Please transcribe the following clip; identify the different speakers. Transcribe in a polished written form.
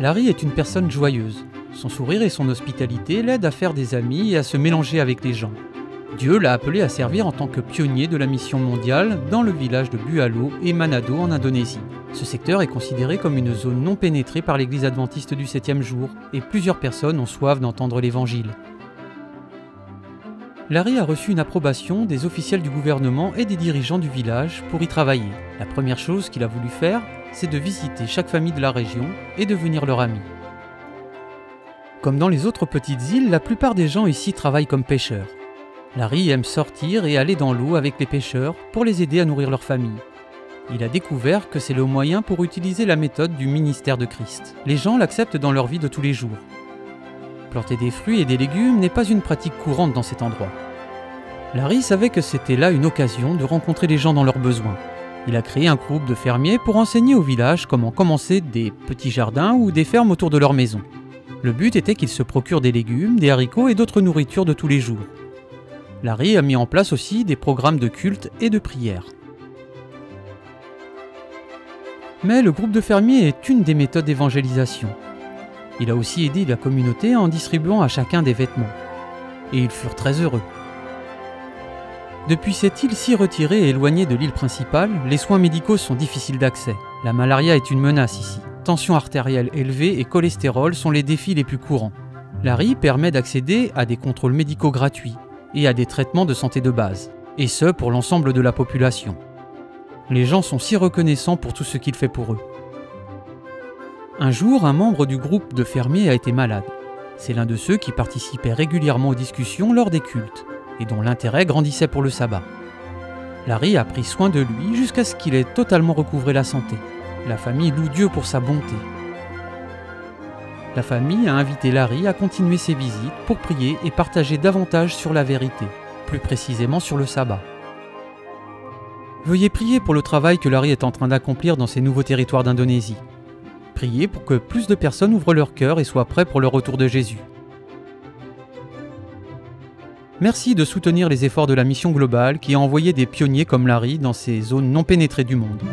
Speaker 1: Larry est une personne joyeuse. Son sourire et son hospitalité l'aident à faire des amis et à se mélanger avec les gens. Dieu l'a appelé à servir en tant que pionnier de la mission mondiale dans le village de Bualo et Manado en Indonésie. Ce secteur est considéré comme une zone non pénétrée par l'église adventiste du 7e jour et plusieurs personnes ont soif d'entendre l'évangile. Larry a reçu une approbation des officiels du gouvernement et des dirigeants du village pour y travailler. La première chose qu'il a voulu faire, c'est de visiter chaque famille de la région et devenir leur ami. Comme dans les autres petites îles, la plupart des gens ici travaillent comme pêcheurs. Larry aime sortir et aller dans l'eau avec les pêcheurs pour les aider à nourrir leur famille. Il a découvert que c'est le moyen pour utiliser la méthode du ministère de Christ. Les gens l'acceptent dans leur vie de tous les jours. Planter des fruits et des légumes n'est pas une pratique courante dans cet endroit. Larry savait que c'était là une occasion de rencontrer les gens dans leurs besoins. Il a créé un groupe de fermiers pour enseigner au village comment commencer des petits jardins ou des fermes autour de leur maison. Le but était qu'ils se procurent des légumes, des haricots et d'autres nourritures de tous les jours. Larry a mis en place aussi des programmes de culte et de prière. Mais le groupe de fermiers est une des méthodes d'évangélisation. Il a aussi aidé la communauté en distribuant à chacun des vêtements. Et ils furent très heureux. Depuis cette île si retirée et éloignée de l'île principale, les soins médicaux sont difficiles d'accès. La malaria est une menace ici. Tension artérielle élevée et cholestérol sont les défis les plus courants. Larry permet d'accéder à des contrôles médicaux gratuits et à des traitements de santé de base, et ce pour l'ensemble de la population. Les gens sont si reconnaissants pour tout ce qu'il fait pour eux. Un jour, un membre du groupe de fermiers a été malade. C'est l'un de ceux qui participait régulièrement aux discussions lors des cultes, et dont l'intérêt grandissait pour le sabbat. Larry a pris soin de lui jusqu'à ce qu'il ait totalement recouvré la santé. La famille loue Dieu pour sa bonté. La famille a invité Larry à continuer ses visites pour prier et partager davantage sur la vérité, plus précisément sur le sabbat. Veuillez prier pour le travail que Larry est en train d'accomplir dans ces nouveaux territoires d'Indonésie. Priez pour que plus de personnes ouvrent leur cœur et soient prêts pour le retour de Jésus. Merci de soutenir les efforts de la mission globale qui a envoyé des pionniers comme Larry dans ces zones non pénétrées du monde.